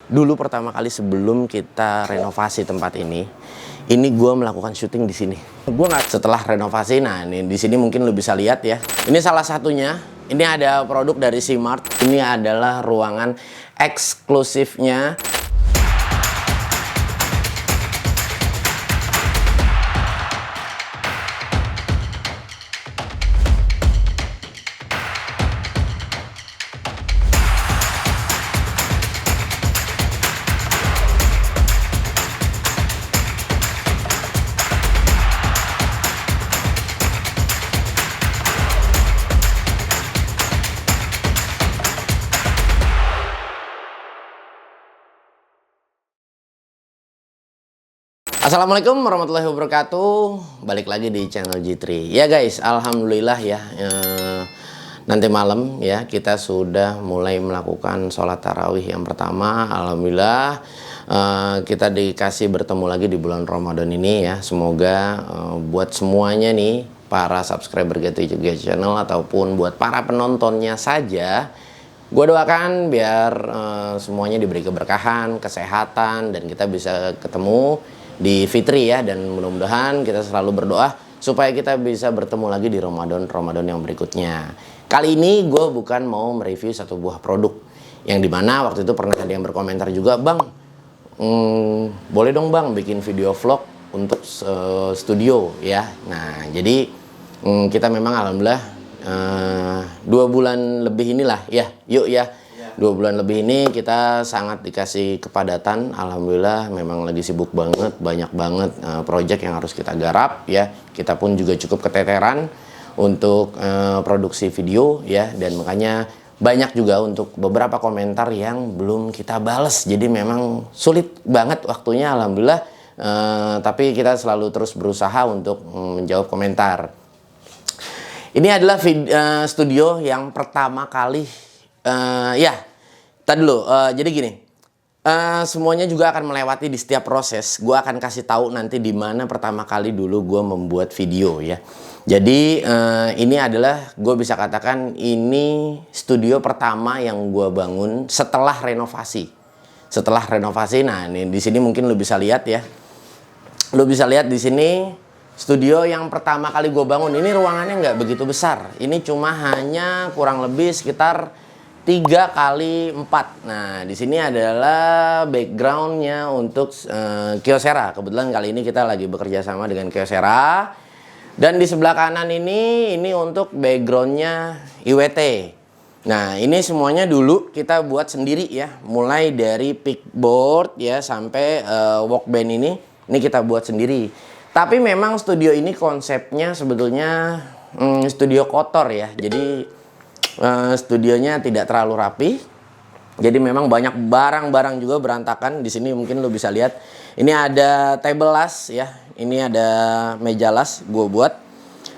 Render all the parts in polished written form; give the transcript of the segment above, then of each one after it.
Dulu pertama kali sebelum kita renovasi tempat ini gue melakukan syuting di sini. Gue nggak setelah renovasi, nah ini di sini mungkin lo bisa lihat ya. Ini salah satunya. Ini ada produk dari C-Mart. Ini adalah ruangan eksklusifnya. Assalamualaikum warahmatullahi wabarakatuh. Balik lagi di channel G3. Ya guys, alhamdulillah ya, nanti malam ya kita sudah mulai melakukan sholat tarawih yang pertama. Alhamdulillah kita dikasih bertemu lagi di bulan Ramadan ini ya. Semoga buat semuanya nih, para subscriber G3 channel ataupun buat para penontonnya saja, gue doakan biar semuanya diberi keberkahan, kesehatan, dan kita bisa ketemu di Fitri ya, dan mudah-mudahan kita selalu berdoa supaya kita bisa bertemu lagi di Ramadan yang berikutnya. Kali ini gue bukan mau mereview satu buah produk yang dimana waktu itu pernah ada yang berkomentar juga, bang, boleh dong bang bikin video vlog untuk studio ya. Nah jadi kita memang alhamdulillah 2 bulan lebih inilah ya, yuk ya. 2 bulan lebih ini kita sangat dikasih kepadatan. Alhamdulillah memang lagi sibuk banget, banyak banget project yang harus kita garap ya. Kita pun juga cukup keteteran untuk produksi video ya, dan makanya banyak juga untuk beberapa komentar yang belum kita bales. Jadi memang sulit banget waktunya, alhamdulillah, tapi kita selalu terus berusaha untuk menjawab komentar. Ini adalah studio yang pertama kali ya. Tadi dulu, jadi gini, semuanya juga akan melewati di setiap proses. Gue akan kasih tahu nanti di mana pertama kali dulu gue membuat video ya. Jadi ini adalah, gue bisa katakan ini studio pertama yang gue bangun setelah renovasi. Setelah renovasi, nah ini di sini mungkin lo bisa lihat ya. Lo bisa lihat di sini studio yang pertama kali gue bangun. Ini ruangannya nggak begitu besar. Ini cuma hanya kurang lebih sekitar 3x4. Nah, di sini adalah backgroundnya untuk Kyocera. Kebetulan kali ini kita lagi bekerja sama dengan Kyocera. Dan di sebelah kanan ini untuk backgroundnya IWT. Nah, ini semuanya dulu kita buat sendiri ya. Mulai dari pickboard ya sampai workbench ini kita buat sendiri. Tapi memang studio ini konsepnya sebetulnya studio kotor ya. Jadi studionya tidak terlalu rapi, jadi memang banyak barang-barang juga berantakan. Di sini mungkin lo bisa lihat, ini ada table las ya, ini ada meja las gue buat.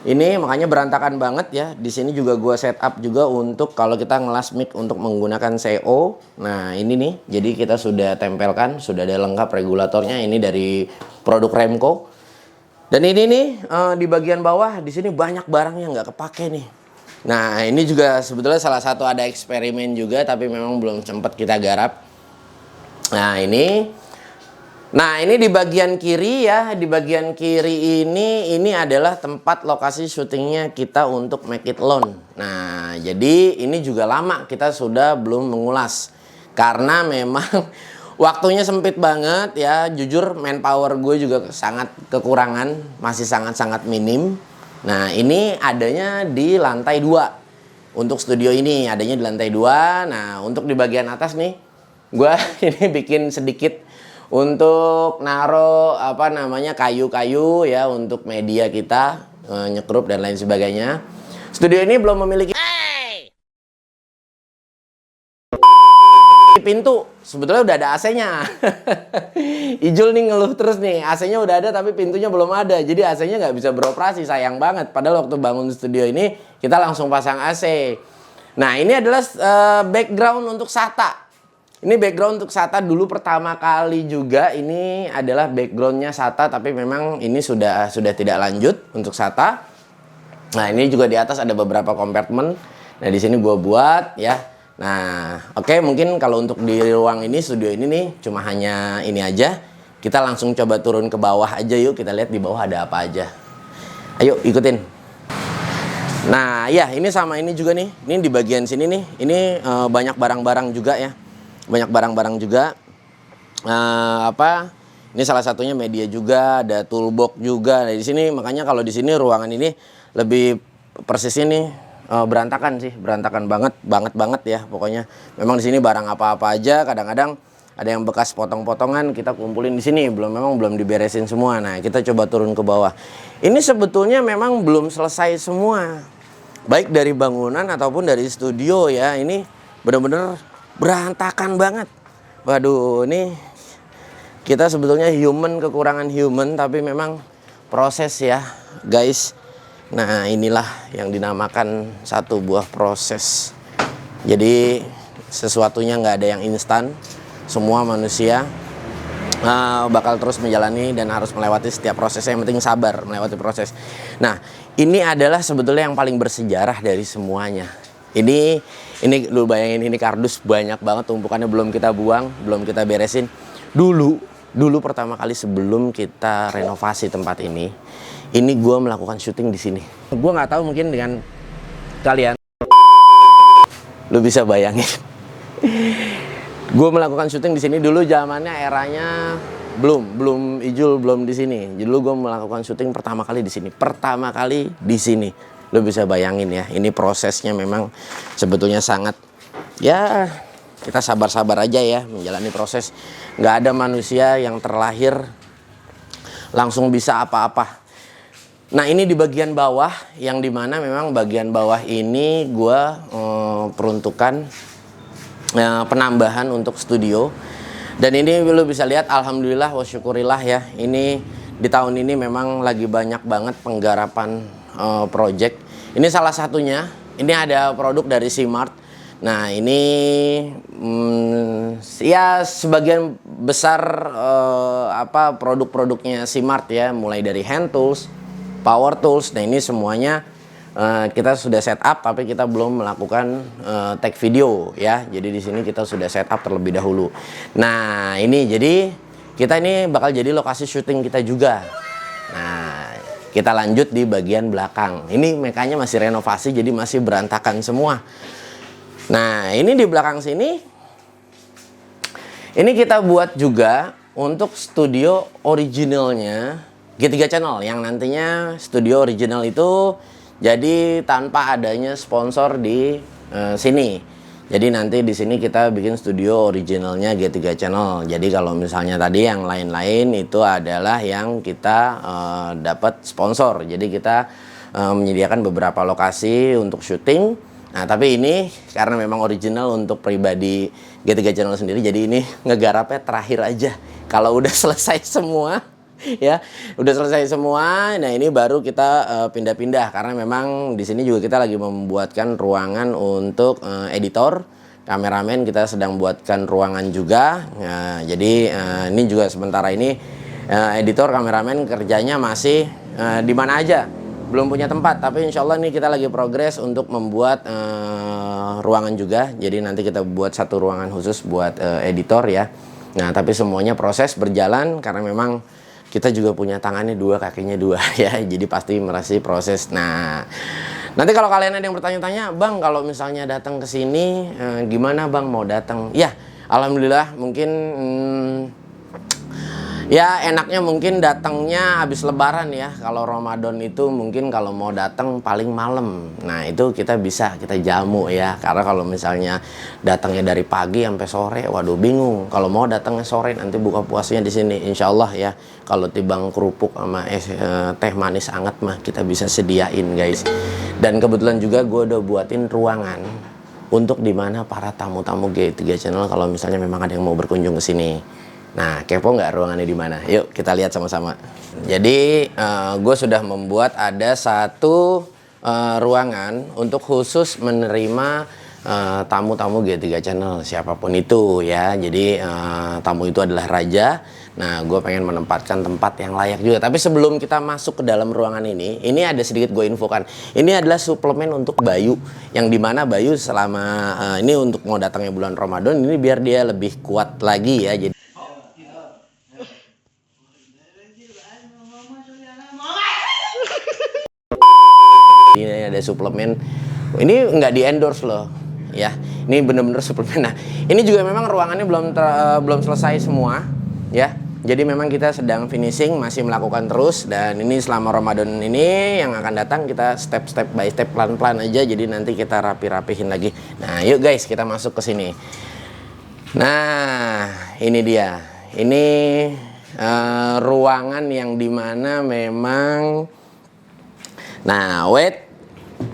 Ini makanya berantakan banget ya. Di sini juga gue setup juga untuk kalau kita ngelas mic untuk menggunakan CO. Nah ini nih, jadi kita sudah tempelkan, sudah ada lengkap regulatornya. Ini dari produk Remco. Dan ini nih di bagian bawah, di sini banyak barang yang nggak kepake nih. Nah ini juga sebetulnya salah satu ada eksperimen juga, tapi memang belum sempat kita garap. Nah ini di bagian kiri ya, di bagian kiri ini adalah tempat lokasi syutingnya kita untuk Make It Alone. Nah jadi ini juga lama kita sudah belum mengulas karena memang waktunya sempit banget ya. Jujur manpower gue juga sangat kekurangan, masih sangat-sangat minim. Nah ini adanya di lantai 2. Untuk studio ini adanya di lantai 2. Nah untuk di bagian atas nih, gue ini bikin sedikit untuk naro kayu-kayu ya untuk media kita, nyekrup dan lain sebagainya. Studio ini belum memiliki pintu. Sebetulnya udah ada AC-nya. Ijul nih ngeluh terus nih, AC-nya udah ada tapi pintunya belum ada. Jadi AC-nya nggak bisa beroperasi, sayang banget. Padahal waktu bangun studio ini kita langsung pasang AC. Nah ini adalah background untuk SATA. Ini background untuk SATA dulu pertama kali juga. Ini adalah backgroundnya SATA, tapi memang ini sudah tidak lanjut untuk SATA. Nah ini juga di atas ada beberapa kompartemen. Nah di sini gue buat ya. Nah, oke, mungkin kalau untuk di ruang ini, studio ini nih, cuma hanya ini aja. Kita langsung coba turun ke bawah aja yuk, kita lihat di bawah ada apa aja. Ayo, ikutin. Nah, ya ini sama ini juga nih. Ini di bagian sini nih, ini banyak barang-barang juga ya. Banyak barang-barang juga. Ini salah satunya media juga, ada toolbox juga. Nah, di sini makanya kalau di sini ruangan ini lebih persisnya nih berantakan sih, berantakan banget ya pokoknya. Memang di sini barang apa-apa aja, kadang-kadang ada yang bekas potong-potongan kita kumpulin di sini, belum diberesin semua. Nah, kita coba turun ke bawah. Ini sebetulnya memang belum selesai semua. Baik dari bangunan ataupun dari studio ya. Ini benar-benar berantakan banget. Waduh, ini kita sebetulnya kekurangan human, tapi memang proses ya, guys. Nah, inilah yang dinamakan satu buah proses. Jadi sesuatunya nggak ada yang instan. Semua manusia bakal terus menjalani dan harus melewati setiap proses. Yang penting sabar melewati proses. Nah, ini adalah sebetulnya yang paling bersejarah dari semuanya. Ini lu bayangin, ini kardus banyak banget tumpukannya, belum kita buang, belum kita beresin. Dulu pertama kali sebelum kita renovasi tempat ini gue melakukan syuting di sini. Gue nggak tahu, mungkin dengan kalian lu bisa bayangin. Gue melakukan syuting di sini dulu zamannya eranya belum Ijul belum di sini. Dulu gue melakukan syuting pertama kali di sini. Lu bisa bayangin ya. Ini prosesnya memang sebetulnya sangat, ya kita sabar-sabar aja ya menjalani proses. Nggak ada manusia yang terlahir langsung bisa apa-apa. Nah, ini di bagian bawah, yang dimana memang bagian bawah ini gue peruntukan penambahan untuk studio. Dan ini lu bisa lihat, alhamdulillah wa syukurillah ya, ini di tahun ini memang lagi banyak banget penggarapan project. Ini salah satunya, ini ada produk dari Simart. Nah, ini ya sebagian besar produk-produknya Simart ya, mulai dari hand tools, power tools. Nah, ini semuanya kita sudah setup, tapi kita belum melakukan take video ya. Jadi di sini kita sudah setup terlebih dahulu. Nah, ini jadi kita ini bakal jadi lokasi syuting kita juga. Nah, kita lanjut di bagian belakang. Ini mekanya masih renovasi, jadi masih berantakan semua. Nah, ini di belakang sini, ini kita buat juga untuk studio originalnya G3 Channel, yang nantinya studio original itu jadi tanpa adanya sponsor di sini. Jadi nanti di sini kita bikin studio originalnya G3 Channel. Jadi kalau misalnya tadi yang lain-lain itu adalah yang kita dapat sponsor. Jadi kita menyediakan beberapa lokasi untuk syuting. Nah, tapi ini karena memang original untuk pribadi G3 Channel sendiri, jadi ini ngegarapnya terakhir aja. Kalau udah selesai semua, ya, udah selesai semua. Nah, ini baru kita pindah-pindah, karena memang di sini juga kita lagi membuatkan ruangan untuk editor, kameramen. Kita sedang buatkan ruangan juga. Nah, jadi ini juga sementara ini editor, kameramen kerjanya masih di mana aja. Belum punya tempat, tapi insya Allah nih kita lagi progres untuk membuat ruangan juga. Jadi nanti kita buat satu ruangan khusus buat editor ya. Nah, tapi semuanya proses berjalan karena memang kita juga punya tangannya dua, kakinya dua ya. Jadi pasti merasa proses. Nah, nanti kalau kalian ada yang bertanya-tanya, Bang, kalau misalnya datang ke sini gimana Bang mau datang? Ya, alhamdulillah mungkin ya enaknya mungkin datangnya habis lebaran ya. Kalau Ramadan itu mungkin kalau mau datang paling malam. Nah, itu kita bisa, kita jamu ya. Karena kalau misalnya datangnya dari pagi sampai sore, waduh bingung. Kalau mau datangnya sore nanti buka puasanya di sini insya Allah ya. Kalau tibang kerupuk sama teh manis anget mah kita bisa sediain guys. Dan kebetulan juga gue udah buatin ruangan untuk dimana para tamu-tamu G3 Channel kalau misalnya memang ada yang mau berkunjung ke sini. Nah, kepo nggak ruangannya di mana? Yuk kita lihat sama-sama. Jadi gue sudah membuat ada satu ruangan untuk khusus menerima tamu-tamu G3 Channel siapapun itu ya. Jadi tamu itu adalah raja Nah, gue pengen menempatkan tempat yang layak juga. Tapi sebelum kita masuk ke dalam ruangan ini ada sedikit gue infokan. Ini adalah suplemen untuk Bayu, yang dimana Bayu selama ini untuk mau datangnya bulan Ramadan ini biar dia lebih kuat lagi ya. Jadi ini ada suplemen. Ini nggak di endorse loh, ya. Ini bener-bener suplemen. Nah, ini juga memang ruangannya belum selesai semua, ya. Jadi memang kita sedang finishing, masih melakukan terus. Dan ini selama Ramadan ini yang akan datang kita step by step, pelan-pelan aja. Jadi nanti kita rapi-rapihin lagi. Nah, yuk guys, kita masuk ke sini. Nah, ini dia. Ini ruangan yang dimana memang. Nah, wait.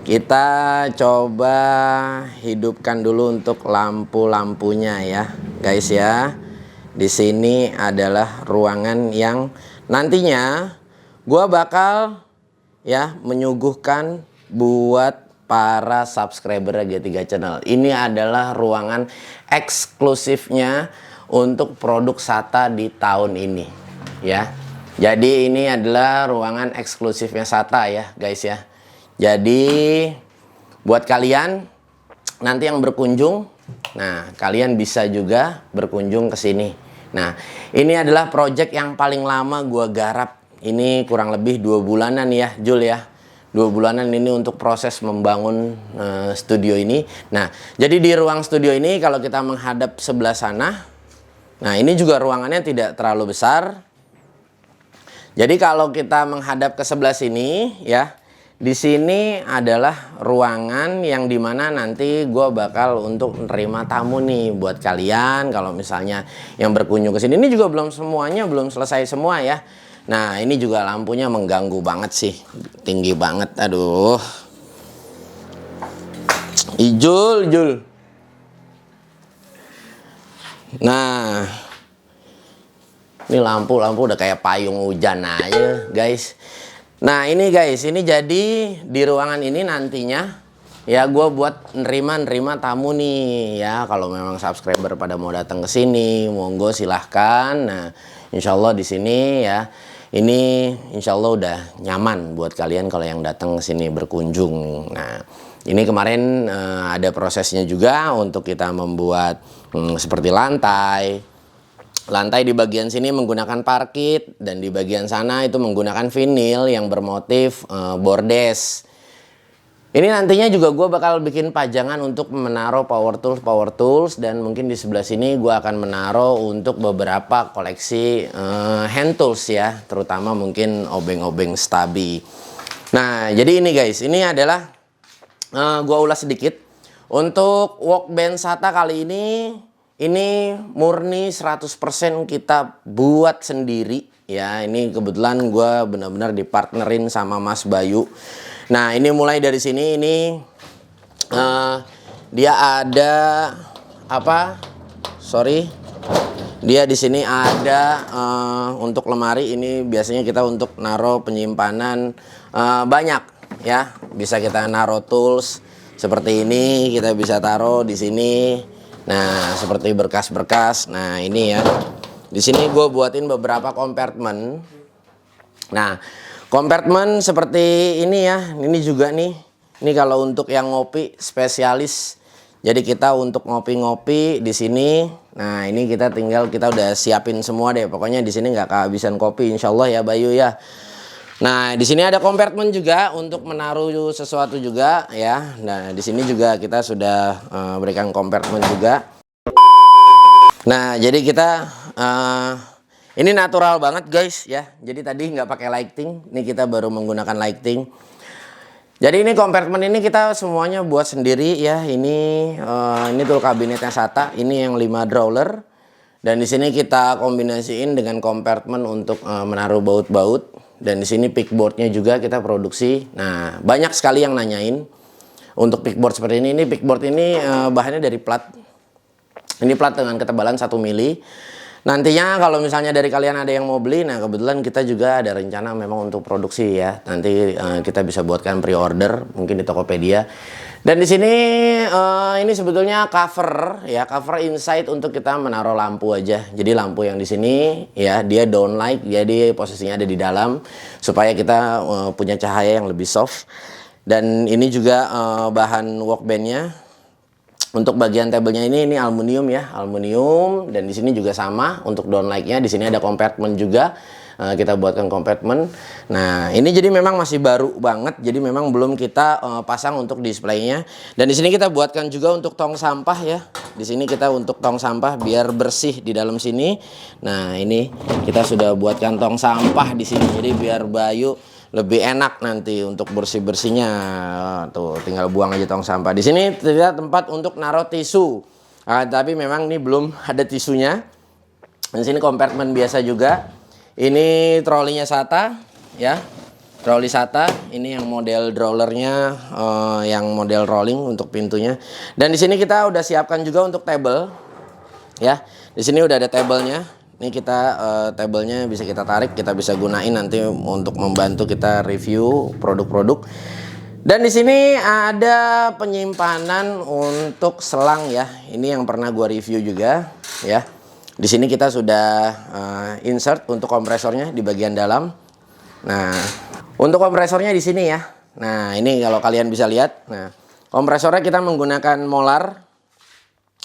Kita coba hidupkan dulu untuk lampu-lampunya ya, guys ya. Di sini adalah ruangan yang nantinya gua bakal ya menyuguhkan buat para subscriber G3 Channel. Ini adalah ruangan eksklusifnya untuk produk SATA di tahun ini ya. Jadi ini adalah ruangan eksklusifnya SATA ya, guys ya. Jadi buat kalian nanti yang berkunjung, nah kalian bisa juga berkunjung ke sini. Nah, ini adalah project yang paling lama gua garap. Ini kurang lebih 2 bulanan ya, Jul ya. 2 bulanan ini untuk proses membangun studio ini. Nah, jadi di ruang studio ini kalau kita menghadap sebelah sana, nah ini juga ruangannya tidak terlalu besar. Jadi kalau kita menghadap ke sebelah sini ya, di sini adalah ruangan yang dimana nanti gue bakal untuk menerima tamu nih buat kalian. Kalau misalnya yang berkunjung ke sini, ini juga belum semuanya, belum selesai semua ya. Nah, ini juga lampunya mengganggu banget sih, tinggi banget, aduh. Jul. Nah, ini lampu udah kayak payung hujan aja, guys. Nah ini guys, ini jadi di ruangan ini nantinya ya gue buat nerima tamu nih ya. Kalau memang subscriber pada mau datang ke sini, monggo silahkan. Nah insya Allah di sini ya, ini insya Allah udah nyaman buat kalian kalau yang datang ke sini berkunjung. Nah ini kemarin ada prosesnya juga untuk kita membuat seperti lantai di bagian sini menggunakan parkit, dan di bagian sana itu menggunakan vinil yang bermotif bordes. Ini nantinya juga gue bakal bikin pajangan untuk menaruh power tools, dan mungkin di sebelah sini gue akan menaruh untuk beberapa koleksi hand tools ya, terutama mungkin obeng-obeng stabi. Nah jadi ini guys, ini adalah gue ulas sedikit untuk workbench SATA kali ini. Ini murni 100% kita buat sendiri ya. Ini kebetulan gue benar-benar dipartnerin sama Mas Bayu. Nah ini mulai dari sini, ini dia ada apa? Dia di sini ada untuk lemari. Ini biasanya kita untuk naruh penyimpanan banyak ya. Bisa kita naruh tools seperti ini, kita bisa taruh di sini. Nah, seperti berkas-berkas. Nah, ini ya. Di sini gue buatin beberapa kompartemen. Nah, kompartemen seperti ini ya. Ini juga nih. Ini kalau untuk yang ngopi spesialis. Jadi kita untuk ngopi-ngopi di sini. Nah, ini kita udah siapin semua deh. Pokoknya di sini nggak kehabisan kopi, insya Allah ya Bayu ya. Nah, di sini ada kompartemen juga untuk menaruh sesuatu juga ya. Nah, di sini juga kita sudah berikan kompartemen juga. Nah, jadi kita ini natural banget guys ya. Jadi tadi nggak pakai lighting, ini kita baru menggunakan lighting. Jadi ini kompartemen ini kita semuanya buat sendiri ya. Ini tool kabinetnya SATA, ini yang 5 drawer. Dan di sini kita kombinasiin dengan kompartemen untuk menaruh baut-baut. Dan di sini pickboardnya juga kita produksi. Nah, banyak sekali yang nanyain untuk pickboard seperti ini. Ini pickboard ini bahannya dari plat. Ini plat dengan ketebalan 1 mili. Nantinya kalau misalnya dari kalian ada yang mau beli, nah kebetulan kita juga ada rencana memang untuk produksi ya. Nanti kita bisa buatkan pre-order mungkin di Tokopedia. Dan di sini ini sebetulnya cover ya, cover inside untuk kita menaruh lampu aja. Jadi lampu yang di sini ya dia downlight, jadi posisinya ada di dalam supaya kita punya cahaya yang lebih soft. Dan ini juga bahan workbench-nya. Untuk bagian tabelnya ini aluminium ya, aluminium, dan di sini juga sama untuk downlight-nya. Di sini ada compartment juga. Kita buatkan compartment. Nah, ini jadi memang masih baru banget. Jadi memang belum kita pasang untuk displaynya. Dan di sini kita buatkan juga untuk tong sampah ya. Di sini kita untuk tong sampah biar bersih di dalam sini. Nah, ini kita sudah buatkan tong sampah di sini. Jadi biar Bayu lebih enak nanti untuk bersih-bersihnya. Tuh, tinggal buang aja tong sampah. Di sini terlihat tempat untuk naruh tisu. Tapi memang ini belum ada tisunya. Di sini kompartemen biasa juga. Ini trolinya SATA ya. Troli SATA ini yang model drawlernya, yang model rolling untuk pintunya. Dan di sini kita udah siapkan juga untuk table ya. Di sini udah ada tablenya. Ini kita tablenya bisa kita tarik, kita bisa gunain nanti untuk membantu kita review produk-produk. Dan di sini ada penyimpanan untuk selang ya. Ini yang pernah gua review juga ya. Di sini kita sudah insert untuk kompresornya di bagian dalam. Nah, untuk kompresornya di sini ya. Nah, ini kalau kalian bisa lihat. Nah, kompresornya kita menggunakan Molar.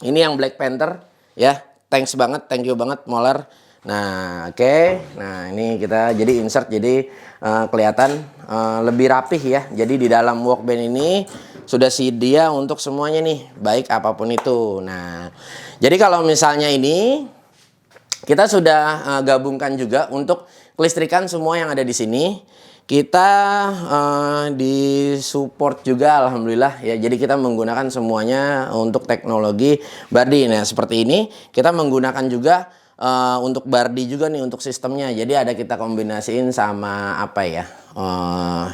Ini yang Black Panther ya. Thanks banget, thank you banget Molar. Nah, oke. Nah, ini kita jadi insert jadi kelihatan lebih rapih ya. Jadi di dalam workbench ini sudah sedia untuk semuanya nih, baik apapun itu. Nah, jadi kalau misalnya ini kita sudah gabungkan juga untuk kelistrikan semua yang ada di sini. Kita disupport juga alhamdulillah ya. Jadi kita menggunakan semuanya untuk teknologi Bardi. Nah, seperti ini kita menggunakan juga untuk Bardi juga nih untuk sistemnya. Jadi ada kita kombinasiin sama apa ya?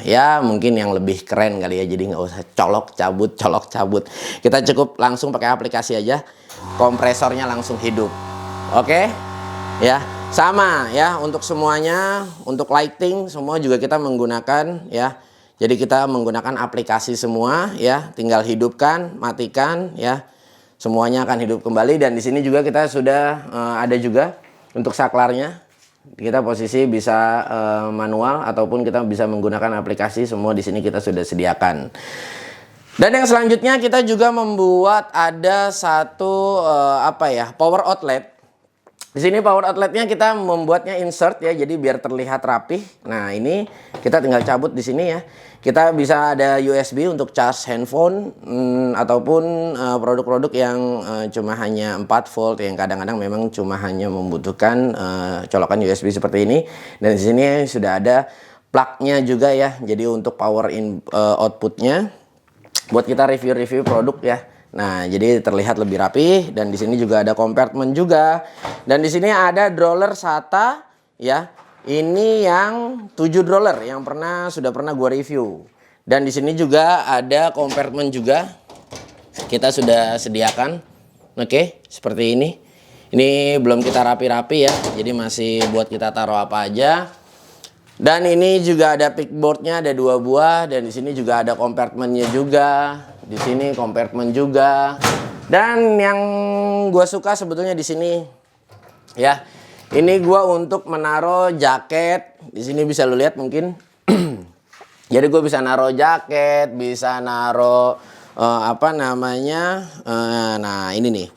Ya mungkin yang lebih keren kali ya. Jadi nggak usah colok cabut. Kita cukup langsung pakai aplikasi aja. Kompresornya langsung hidup. Oke? Ya, sama ya untuk semuanya, untuk lighting semua juga kita menggunakan ya. Jadi kita menggunakan aplikasi semua ya, tinggal hidupkan, matikan ya. Semuanya akan hidup kembali. Dan di sini juga kita sudah ada juga untuk saklarnya. Kita posisi bisa manual ataupun kita bisa menggunakan aplikasi, semua di sini kita sudah sediakan. Dan yang selanjutnya kita juga membuat ada satu power outlet. Di sini power outletnya kita membuatnya insert ya, jadi biar terlihat rapih. Nah, ini kita tinggal cabut di sini ya. Kita bisa ada USB untuk charge handphone ataupun produk-produk yang cuma hanya 4 volt yang kadang-kadang memang cuma hanya membutuhkan colokan USB seperti ini. Dan di sini sudah ada plug-nya juga ya. Jadi untuk power outputnya buat kita review-review produk ya. Nah, jadi terlihat lebih rapi. Dan di sini juga ada compartment juga. Dan di sini ada drawer SATA ya. Ini yang 7 drawer yang sudah pernah gua review. Dan di sini juga ada compartment juga. Kita sudah sediakan. Oke, seperti ini. Ini belum kita rapi-rapi ya. Jadi masih buat kita taruh apa aja. Dan ini juga ada pickboardnya, ada 2 buah. Dan di sini juga ada compartmentnya juga. Di sini compartment juga. Dan yang gua suka sebetulnya di sini ya. Ini gua untuk menaruh jaket. Di sini bisa lu lihat mungkin. Jadi gua bisa naruh jaket, bisa naruh nah ini nih.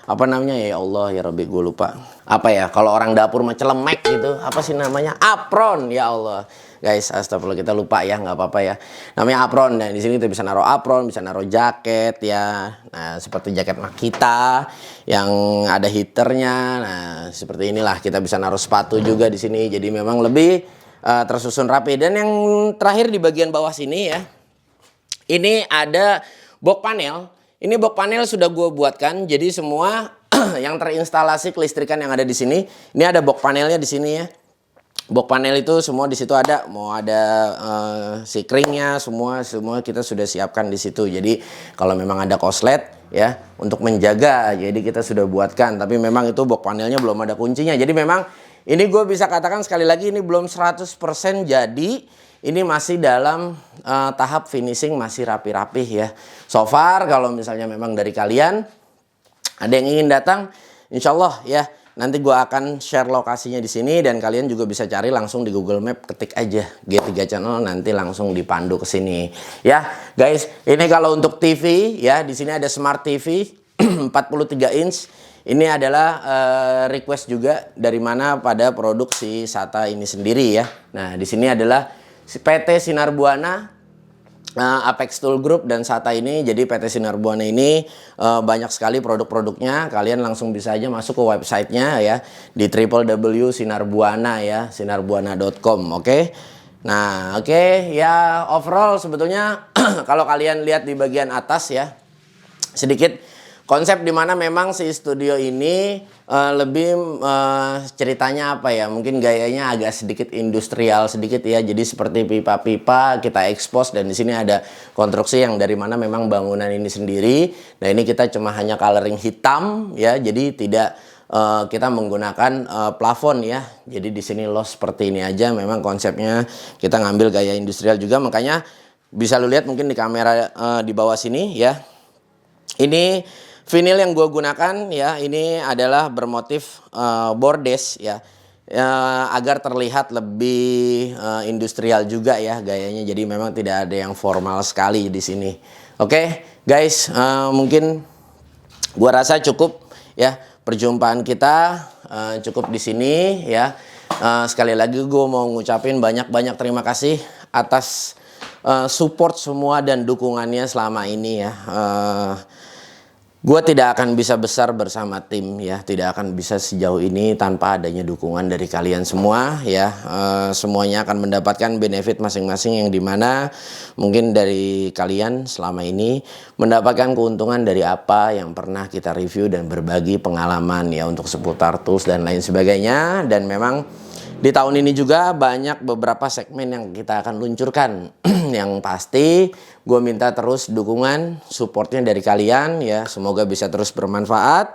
Apa namanya ya Allah ya Rabbi, gue lupa. Apa ya kalau orang dapur mah celemek gitu. Apa sih namanya? Apron ya Allah. Guys, astagfirullah, kita lupa ya, nggak apa-apa ya. Namanya apron. Dan di sini kita bisa naruh apron, bisa naruh jaket ya. Nah, seperti jaket Makita yang ada heaternya. Nah, seperti inilah kita bisa naruh sepatu juga di sini. Jadi memang lebih tersusun rapi. Dan yang terakhir di bagian bawah sini ya. Ini ada box panel. Ini box panel sudah gue buatkan. Jadi semua yang terinstalasi kelistrikan yang ada di sini, ini ada box panelnya di sini ya. Box panel itu semua di situ ada, mau ada sikringnya, semua kita sudah siapkan di situ. Jadi kalau memang ada korslet ya untuk menjaga, jadi kita sudah buatkan. Tapi memang itu box panelnya belum ada kuncinya. Jadi memang ini gue bisa katakan sekali lagi ini belum 100% jadi. ini masih dalam tahap finishing, masih rapi-rapih ya. So far kalau misalnya memang dari kalian ada yang ingin datang, insya Allah ya nanti gua akan share lokasinya di sini dan kalian juga bisa cari langsung di Google Map, ketik aja G3 Channel nanti langsung dipandu ke sini. Ya, guys, ini kalau untuk TV ya, di sini ada Smart TV 43 inch. Ini adalah request juga dari mana pada produksi SATA ini sendiri ya. Nah, di sini adalah PT Sinar Buana, Apex Tool Group dan SATA ini. Jadi PT Sinar Buana ini banyak sekali produk-produknya. Kalian langsung bisa aja masuk ke websitenya ya di www.sinarbuana ya, sinarbuana.com. Oke. Nah, oke ya, overall sebetulnya kalau kalian lihat di bagian atas ya, sedikit konsep dimana memang si studio ini lebih ceritanya apa ya, mungkin gayanya agak sedikit industrial sedikit ya, jadi seperti pipa-pipa kita expose dan di sini ada konstruksi yang dari mana memang bangunan ini sendiri. Nah ini kita cuma hanya coloring hitam ya, jadi tidak kita menggunakan plafon ya, jadi di sini loss seperti ini aja. Memang konsepnya kita ngambil gaya industrial juga, makanya bisa lu lihat mungkin di kamera di bawah sini ya. Ini vinil yang gue gunakan ya, ini adalah bermotif bordes ya, agar terlihat lebih industrial juga ya gayanya. Jadi memang tidak ada yang formal sekali di sini. Oke, guys, mungkin gue rasa cukup ya perjumpaan kita, cukup di sini ya. Sekali lagi gue mau ngucapin banyak-banyak terima kasih atas support semua dan dukungannya selama ini ya. Gue tidak akan bisa besar bersama tim ya, tidak akan bisa sejauh ini tanpa adanya dukungan dari kalian semua ya. Semuanya akan mendapatkan benefit masing-masing yang dimana mungkin dari kalian selama ini mendapatkan keuntungan dari apa yang pernah kita review dan berbagi pengalaman ya untuk seputar tools dan lain sebagainya. Dan memang di tahun ini juga banyak beberapa segmen yang kita akan luncurkan. Yang pasti gue minta terus dukungan, supportnya dari kalian ya. Semoga bisa terus bermanfaat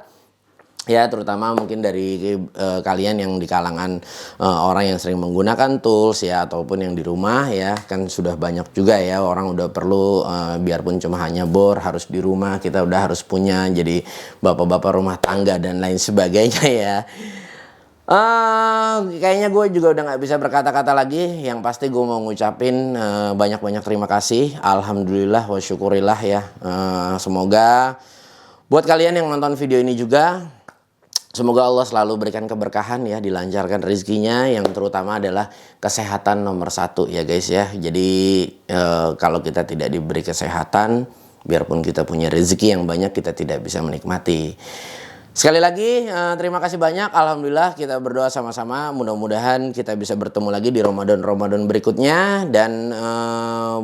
ya, terutama mungkin dari kalian yang di kalangan orang yang sering menggunakan tools ya, ataupun yang di rumah ya. Kan sudah banyak juga ya orang udah perlu biarpun cuma hanya bor harus di rumah, kita udah harus punya jadi bapak-bapak rumah tangga dan lain sebagainya ya. Kayaknya gue juga udah nggak bisa berkata-kata lagi. Yang pasti gue mau ngucapin banyak-banyak terima kasih. Alhamdulillah wa syukurillah ya. Semoga buat kalian yang nonton video ini juga, semoga Allah selalu berikan keberkahan ya, dilancarkan rezekinya, yang terutama adalah kesehatan nomor satu ya guys ya. Jadi kalau kita tidak diberi kesehatan, biarpun kita punya rezeki yang banyak, kita tidak bisa menikmati. Sekali lagi terima kasih banyak. Alhamdulillah kita berdoa sama-sama, mudah-mudahan kita bisa bertemu lagi di Ramadan berikutnya. Dan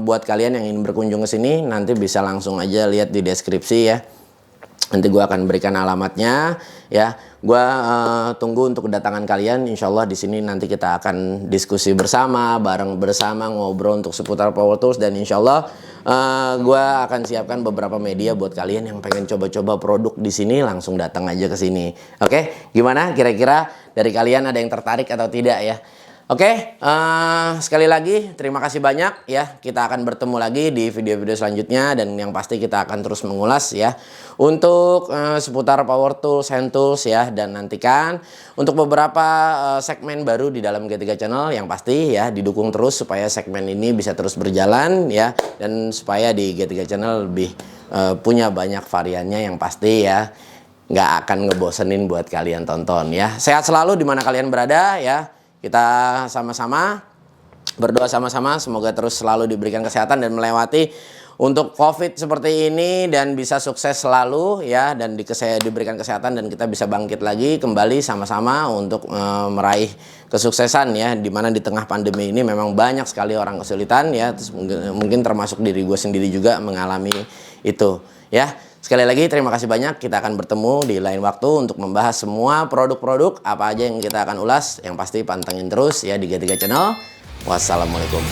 buat kalian yang ingin berkunjung ke sini, nanti bisa langsung aja lihat di deskripsi ya. Nanti gue akan berikan alamatnya ya. Gue tunggu untuk kedatangan kalian. Insya Allah di sini nanti kita akan diskusi bersama, bareng bersama, ngobrol untuk seputar power tools. Dan insya Allah gue akan siapkan beberapa media buat kalian yang pengen coba-coba produk di sini, langsung datang aja ke sini. Oke, gimana? Kira-kira dari kalian ada yang tertarik atau tidak ya? Oke, sekali lagi terima kasih banyak ya. Kita akan bertemu lagi di video-video selanjutnya, dan yang pasti kita akan terus mengulas ya untuk seputar power tools, hand tools ya. Dan nantikan untuk beberapa segmen baru di dalam G3 Channel, yang pasti ya didukung terus supaya segmen ini bisa terus berjalan ya, dan supaya di G3 Channel lebih punya banyak variannya yang pasti ya. Nggak akan ngebosenin buat kalian tonton ya. Sehat selalu di mana kalian berada ya. Kita sama-sama berdoa sama-sama, semoga terus selalu diberikan kesehatan dan melewati untuk COVID seperti ini, dan bisa sukses selalu ya, dan diberikan kesehatan dan kita bisa bangkit lagi kembali sama-sama untuk meraih kesuksesan ya. Dimana di tengah pandemi ini memang banyak sekali orang kesulitan ya, terus mungkin termasuk diri gue sendiri juga mengalami itu ya. Sekali lagi terima kasih banyak. Kita akan bertemu di lain waktu untuk membahas semua produk-produk apa aja yang kita akan ulas. Yang pasti pantengin terus ya di G3 Channel. Wassalamualaikum.